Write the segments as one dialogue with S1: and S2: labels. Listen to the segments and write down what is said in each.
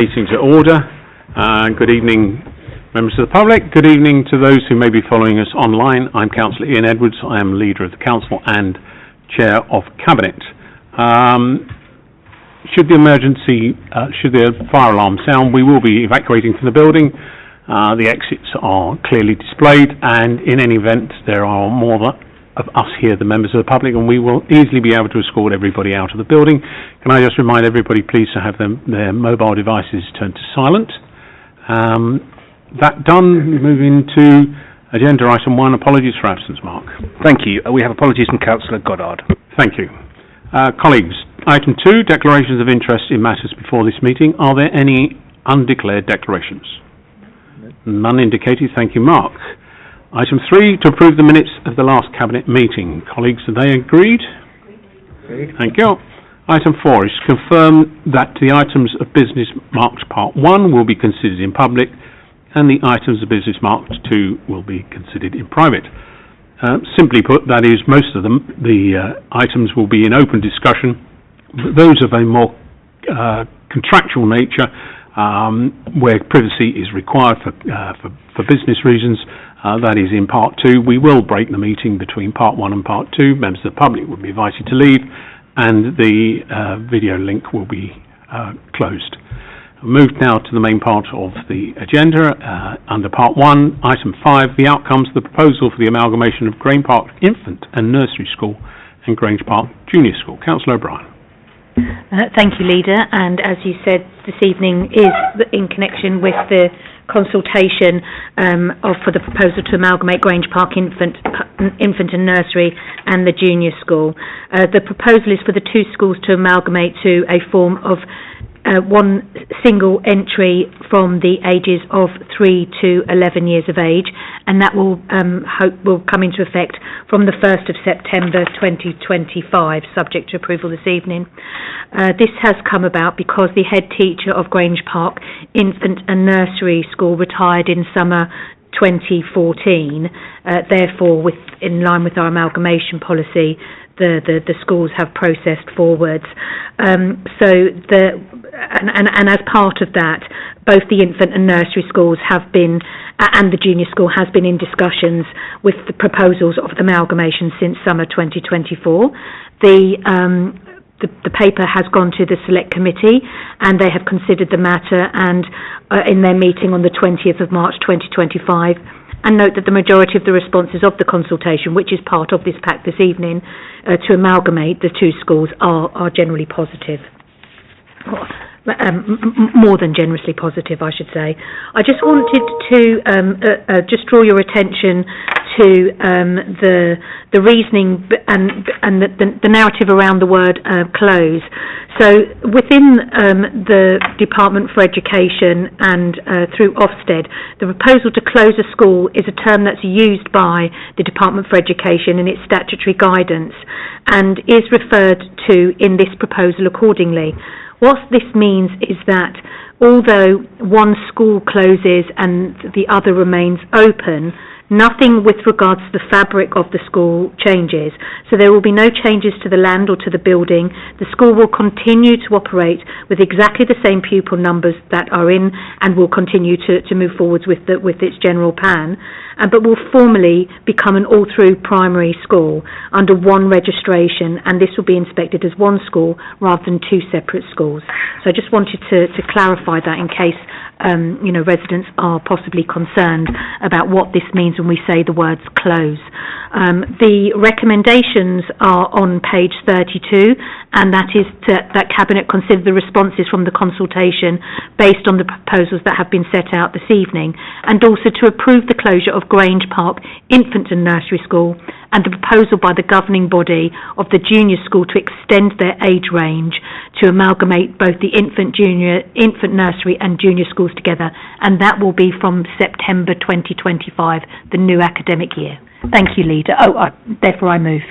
S1: Meeting to order. Good evening, members of the public. Good evening to those who may be following us online. I'm Councillor Ian Edwards. I am leader of the council and chair of cabinet. Should the fire alarm sound, we will be evacuating from the building. The exits are clearly displayed, and in any event, there are more of us here, the members of the public, and we will easily be able to escort everybody out of the building. Can I just remind everybody, please, to have their mobile devices turned to silent. That done, moving to agenda item 1, apologies for absence, Mark.
S2: Thank you. We have apologies from Councillor Goddard.
S1: Thank you. Colleagues, item 2, declarations of interest in matters before this meeting. Are there any undeclared declarations? None indicated. Thank you, Mark. Item 3, to approve the minutes of the last cabinet meeting. Colleagues, are they agreed?
S2: Agreed.
S1: Thank you. Item 4 is to confirm that the items of business marked Part 1 will be considered in public and the items of business marked 2 will be considered in private. Simply put, that is, most of them, the items will be in open discussion. Those of a more contractual nature, where privacy is required for business reasons, that is in Part 2. We will break the meeting between Part 1 and Part 2. Members of the public will be invited to leave, and the video link will be closed. We'll move now to the main part of the agenda. Under Part 1, Item 5, the outcomes of the proposal for the amalgamation of Grange Park Infant and Nursery School and Grange Park Junior School. Councillor O'Brien.
S3: Thank you, Leader. And as you said, this evening is in connection with the consultation for the proposal to amalgamate Grange Park Infant and Nursery and the Junior School. The proposal is for the two schools to amalgamate to a form of one single entry from the ages of 3 to 11 years of age, and that will come into effect from the 1st of September 2025, subject to approval this evening. This has come about because the head teacher of Grange Park Infant and Nursery School retired in summer 2014. Therefore, in line with our amalgamation policy, the schools have processed forwards. And as part of that, both the infant and nursery schools have been, and the junior school has been in discussions with the proposals of the amalgamation since summer 2024. The paper has gone to the select committee and they have considered the matter, and in their meeting on the 20th of March 2025, and note that the majority of the responses of the consultation, which is part of this pack this evening, to amalgamate the two schools are generally positive. More than generously positive, I should say. I just wanted to just draw your attention to the reasoning and the narrative around the word close. So within the Department for Education and through Ofsted, the proposal to close a school is a term that's used by the Department for Education in its statutory guidance and is referred to in this proposal accordingly. What this means is that although one school closes and the other remains open, nothing with regards to the fabric of the school changes. So there will be no changes to the land or to the building. The school will continue to operate with exactly the same pupil numbers that are in and will continue to move forwards with its general plan, but will formally become an all-through primary school under one registration, and this will be inspected as one school rather than two separate schools. So I just wanted to clarify that in case residents are possibly concerned about what this means when we say the words close. The recommendations are on page 32, and that is that Cabinet consider the responses from the consultation based on the proposals that have been set out this evening, and also to approve the closure of Grange Park Infant and Nursery School and the proposal by the governing body of the junior school to extend their age range to amalgamate both the infant nursery and junior schools together, and that will be from September 2025, the new academic year. Thank you, Leader. Therefore I move.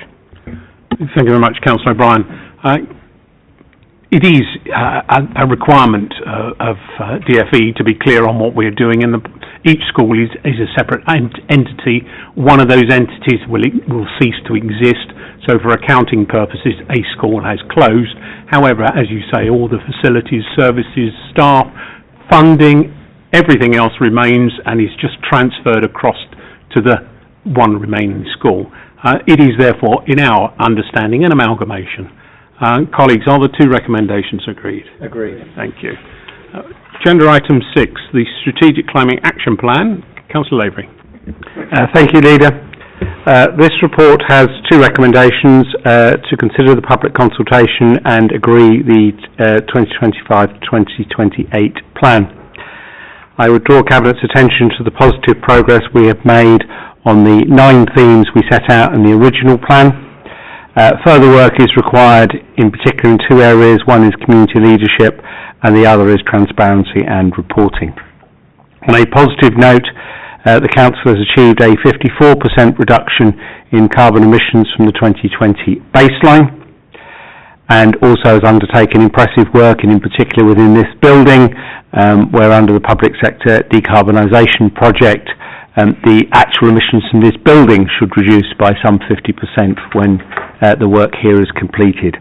S1: Thank you very much, Councillor O'Brien. It is a requirement of DFE to be clear on what we're doing, and each school is a separate entity. One of those entities will cease to exist, so for accounting purposes a school has closed. However, as you say, all the facilities, services, staff, funding, everything else remains and is just transferred across to the one remaining school. It is therefore, in our understanding, an amalgamation. Colleagues, are the two recommendations agreed?
S2: Agreed.
S1: Thank you. Agenda item 6, the Strategic Climate Action Plan. Councillor Lavery.
S2: Thank you, Leader. This report has two recommendations: to consider the public consultation and agree the 2025-2028 plan. I would draw Cabinet's attention to the positive progress we have made on the 9 themes we set out in the original plan. Further work is required, in particular in 2 areas. One is community leadership and the other is transparency and reporting. On a positive note, the Council has achieved a 54% reduction in carbon emissions from the 2020 baseline, and also has undertaken impressive work, and in particular within this building, where under the public sector decarbonisation project, the actual emissions from this building should reduce by some 50% when the work here is completed.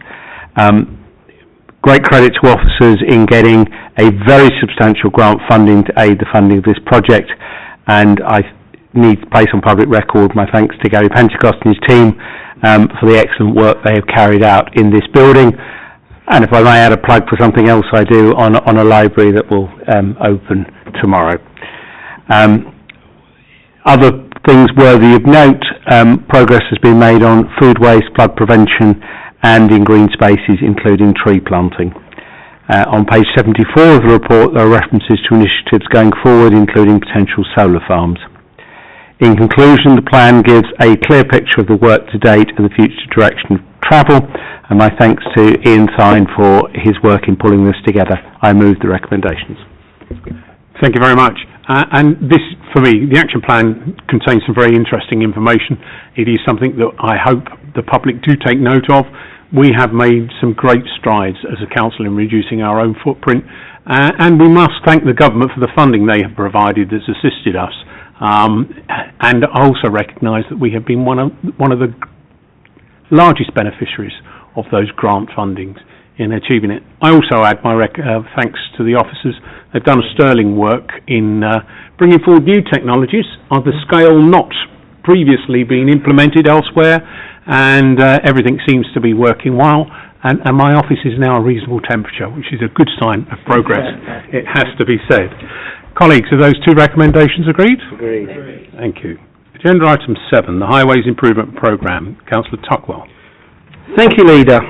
S2: Great credit to officers in getting a very substantial grant funding to aid the funding of this project, and I need to place on public record my thanks to Gary Pentecost and his team for the excellent work they have carried out in this building. And if I may add a plug for something else I do on a library that will open tomorrow. Other things worthy of note: progress has been made on food waste, flood prevention and in green spaces, including tree planting. On page 74 of the report, there are references to initiatives going forward, including potential solar farms. In conclusion, the plan gives a clear picture of the work to date and the future direction of travel, and my thanks to Ian Thine for his work in pulling this together. I move the recommendations.
S1: Thank you very much. And this, for me, the action plan contains some very interesting information. It is something that I hope the public do take note of. We have made some great strides as a council in reducing our own footprint, and we must thank the government for the funding they have provided that's assisted us. And I also recognise that we have been one of the largest beneficiaries of those grant fundings in achieving it. I also add my thanks to the officers. They've done a sterling work in bringing forward new technologies of the scale not previously been implemented elsewhere, and everything seems to be working well, and my office is now a reasonable temperature, which is a good sign of progress, it has to be said. Colleagues, are those two recommendations agreed?
S2: Agreed.
S1: Thank you. Agenda item 7, the Highways Improvement Programme. Councillor Tuckwell.
S4: Thank you, Leader.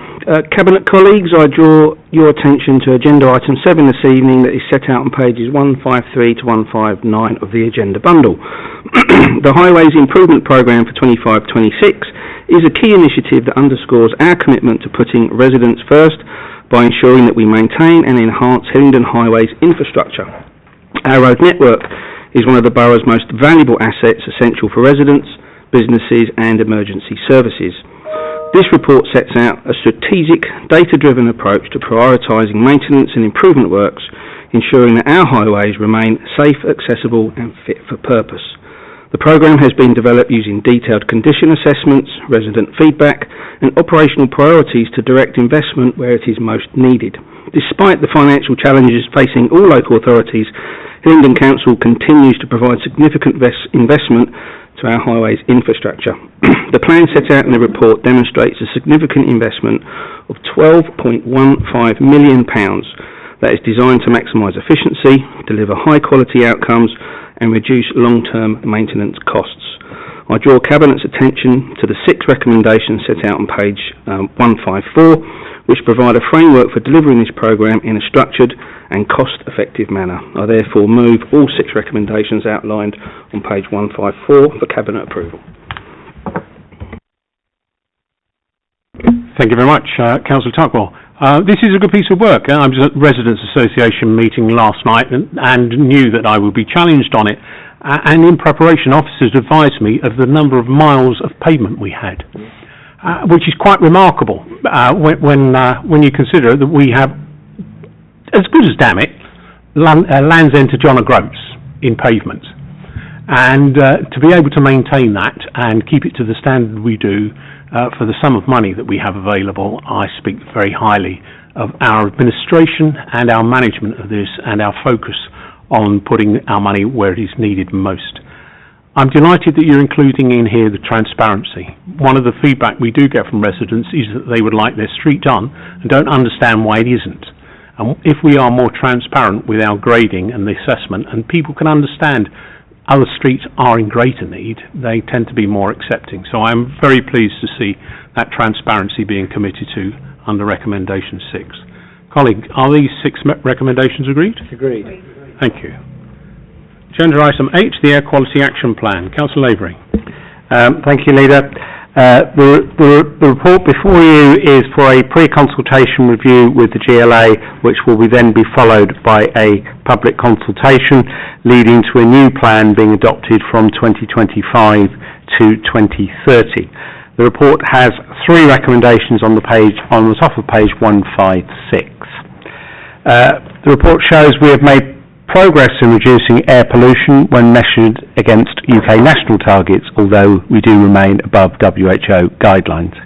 S4: Cabinet colleagues, I draw your attention to agenda item 7 this evening that is set out on pages 153 to 159 of the agenda bundle. The Highways Improvement Programme for 25-26 is a key initiative that underscores our commitment to putting residents first by ensuring that we maintain and enhance Hillingdon Highways infrastructure. Our road network is one of the borough's most valuable assets, essential for residents, businesses and emergency services. This report sets out a strategic, data-driven approach to prioritising maintenance and improvement works, ensuring that our highways remain safe, accessible and fit for purpose. The programme has been developed using detailed condition assessments, resident feedback and operational priorities to direct investment where it is most needed. Despite the financial challenges facing all local authorities, Hillingdon Council continues to provide significant investment to our highways infrastructure. The plan set out in the report demonstrates a significant investment of £12.15 million that is designed to maximise efficiency, deliver high quality outcomes and reduce long-term maintenance costs. I draw Cabinet's attention to the 6 recommendations set out on page 154, which provide a framework for delivering this programme in a structured and cost-effective manner. I therefore move all 6 recommendations outlined on page 154 for Cabinet approval.
S1: Thank you very much, Councillor Tuckwell. This is a good piece of work. I was at the Residents Association meeting last night and knew that I would be challenged on it. And in preparation, officers advised me of the number of miles of pavement we had, which is quite remarkable when you consider that we have, as good as damn it, Land's End to John O'Groats in pavement. And to be able to maintain that and keep it to the standard we do for the sum of money that we have available, I speak very highly of our administration and our management of this and our focus on putting our money where it is needed most. I'm delighted that you're including in here the transparency. One of the feedback we do get from residents is that they would like their street done and don't understand why it isn't. And if we are more transparent with our grading and the assessment, and people can understand other streets are in greater need, they tend to be more accepting. So I'm very pleased to see that transparency being committed to under recommendation 6. Colleague, are these 6 recommendations agreed?
S4: Agreed.
S1: Thank you. Agenda item 8, the Air Quality Action Plan. Councillor Lavery.
S2: Thank you, Leader. The report before you is for a pre-consultation review with the GLA, which will then be followed by a public consultation, leading to a new plan being adopted from 2025 to 2030. The report has 3 recommendations on the top of page 156. The report shows we have made progress in reducing air pollution when measured against UK national targets, although we do remain above WHO guidelines.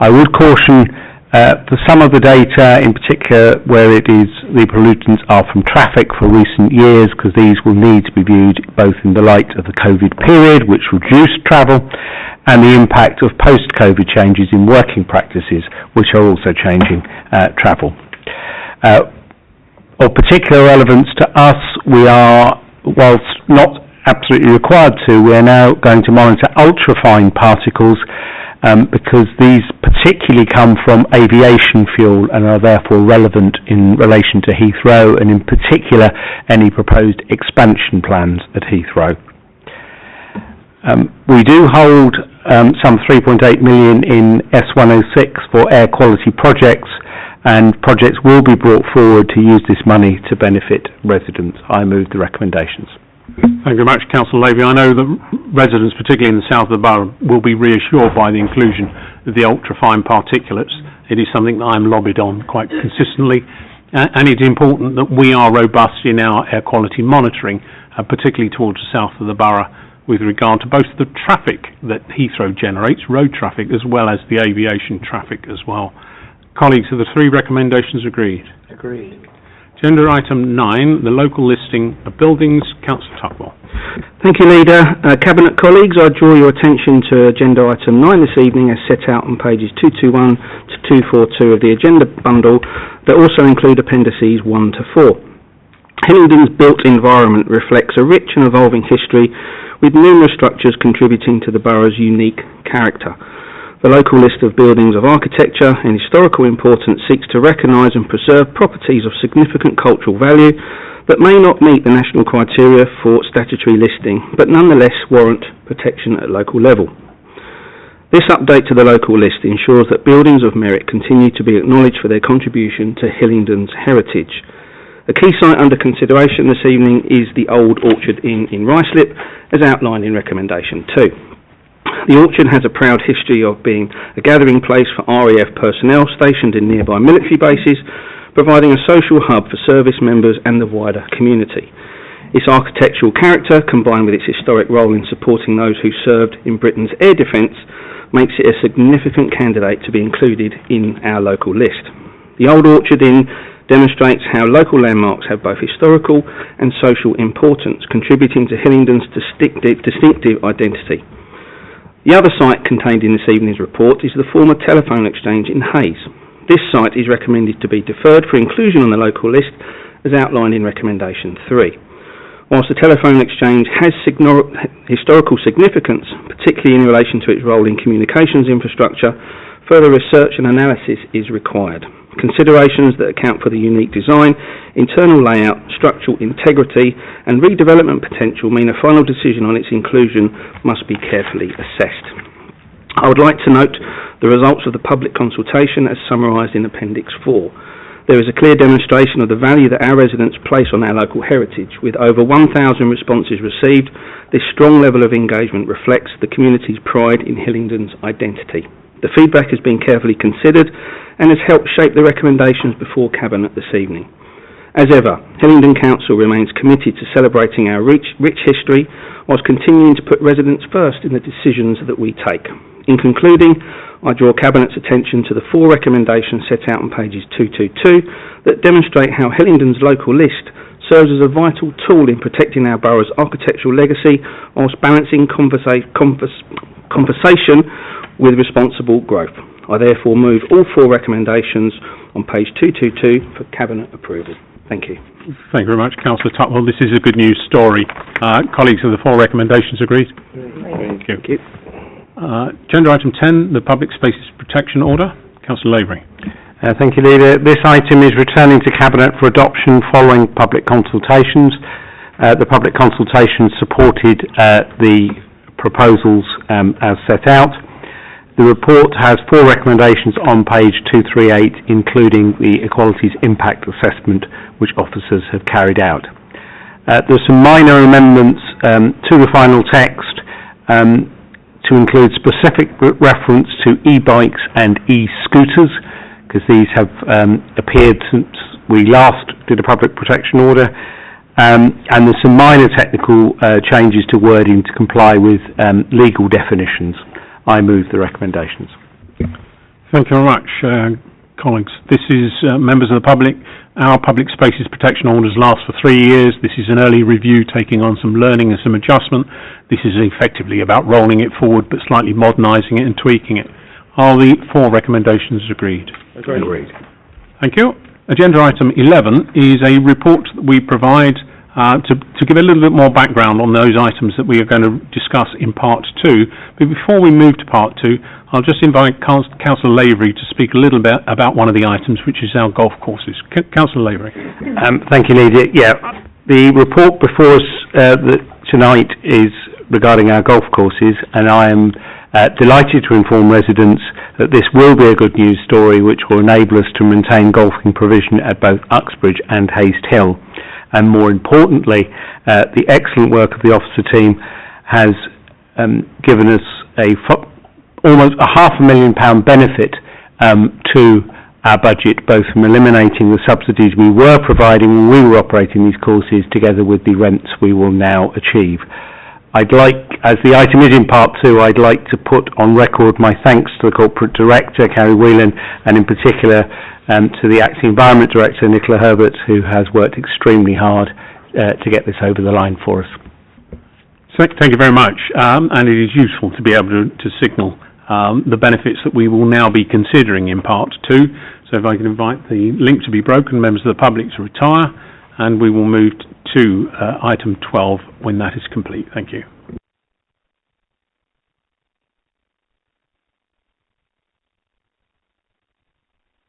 S2: I would caution for some of the data, in particular where it is the pollutants are from traffic for recent years, because these will need to be viewed both in the light of the COVID period, which reduced travel, and the impact of post-COVID changes in working practices, which are also changing travel. Of particular relevance to us, we are, whilst not absolutely required to, we are now going to monitor ultrafine particles because these particularly come from aviation fuel and are therefore relevant in relation to Heathrow, and in particular any proposed expansion plans at Heathrow. We do hold some 3.8 million in S106 for air quality projects, and projects will be brought forward to use this money to benefit residents. I move the recommendations.
S1: Thank you very much, Councillor Lavey. I know that residents, particularly in the south of the borough, will be reassured by the inclusion of the ultrafine particulates. It is something that I'm lobbied on quite consistently, and it's important that we are robust in our air quality monitoring, particularly towards the south of the borough, with regard to both the traffic that Heathrow generates, road traffic, as well as the aviation traffic as well. Colleagues, are the 3 recommendations agreed?
S4: Agreed.
S1: Agenda item 9, the local listing of buildings. Councillor Tuckwell.
S4: Thank you, Leader. Cabinet colleagues, I draw your attention to agenda item 9 this evening as set out on pages 221 to 242 of the agenda bundle that also include appendices 1 to 4. Hillingdon's built environment reflects a rich and evolving history with numerous structures contributing to the borough's unique character. The local list of buildings of architecture and historical importance seeks to recognise and preserve properties of significant cultural value that may not meet the national criteria for statutory listing, but nonetheless warrant protection at local level. This update to the local list ensures that buildings of merit continue to be acknowledged for their contribution to Hillingdon's heritage. A key site under consideration this evening is the Old Orchard Inn in Ruislip, as outlined in recommendation 2. The Orchard has a proud history of being a gathering place for RAF personnel stationed in nearby military bases, providing a social hub for service members and the wider community. Its architectural character, combined with its historic role in supporting those who served in Britain's air defence, makes it a significant candidate to be included in our local list. The Old Orchard Inn demonstrates how local landmarks have both historical and social importance, contributing to Hillingdon's distinctive identity. The other site contained in this evening's report is the former telephone exchange in Hayes. This site is recommended to be deferred for inclusion on the local list as outlined in recommendation 3. Whilst the telephone exchange has historical significance, particularly in relation to its role in communications infrastructure, further research and analysis is required. Considerations that account for the unique design, internal layout, structural integrity and redevelopment potential mean a final decision on its inclusion must be carefully assessed. I would like to note the results of the public consultation as summarised in Appendix 4. There is a clear demonstration of the value that our residents place on our local heritage. With over 1,000 responses received, this strong level of engagement reflects the community's pride in Hillingdon's identity. The feedback has been carefully considered and has helped shape the recommendations before Cabinet this evening. As ever, Hillingdon Council remains committed to celebrating our rich history whilst continuing to put residents first in the decisions that we take. In concluding, I draw Cabinet's attention to the 4 recommendations set out on pages 222 that demonstrate how Hillingdon's local list serves as a vital tool in protecting our borough's architectural legacy whilst balancing conversation with responsible growth. I therefore move all 4 recommendations on page 222 for Cabinet approval. Thank you.
S1: Thank you very much, Councillor Tutwell. This is a good news story. Colleagues, of the 4 recommendations agreed? Thank you.
S4: Thank you.
S1: Agenda item 10, the Public Spaces Protection Order. Councillor Lavery.
S2: Thank you, Leader. This item is returning to Cabinet for adoption following public consultations. The public consultations supported the proposals as set out. The report has 4 recommendations on page 238, including the Equalities Impact Assessment, which officers have carried out. There's some minor amendments to the final text to include specific reference to e-bikes and e-scooters, because these have appeared since we last did a public protection order, and there's some minor technical changes to wording to comply with legal definitions. I move the recommendations.
S1: Thank you very much, colleagues. This is members of the public. Our public spaces protection orders last for 3 years. This is an early review taking on some learning and some adjustment. This is effectively about rolling it forward but slightly modernising it and tweaking it. Are the 4 recommendations agreed?
S2: Agreed.
S1: Thank you. Agenda item 11 is a report that we provide to give a little bit more background on those items that we are going to discuss in part 2. But before we move to part 2, I'll just invite Councillor Lavery to speak a little bit about one of the items, which is our golf courses. Councillor Lavery.
S2: Thank you, Leader. Yeah, the report before us tonight is regarding our golf courses, and I am delighted to inform residents that this will be a good news story which will enable us to maintain golfing provision at both Uxbridge and Haste Hill. And more importantly, the excellent work of the officer team has given us almost a £500,000 benefit to our budget, both from eliminating the subsidies we were providing when we were operating these courses, together with the rents we will now achieve. I'd like, as the item is in part 2, I'd like to put on record my thanks to the Corporate Director, Carrie Whelan, and in particular to the Acting Environment Director, Nicola Herbert, who has worked extremely hard to get this over the line for us.
S1: Thank you very much, and it is useful to be able to signal the benefits that we will now be considering in part 2. So if I can invite the link to be broken, members of the public to retire, and we will move to item 12 when that is complete. Thank you.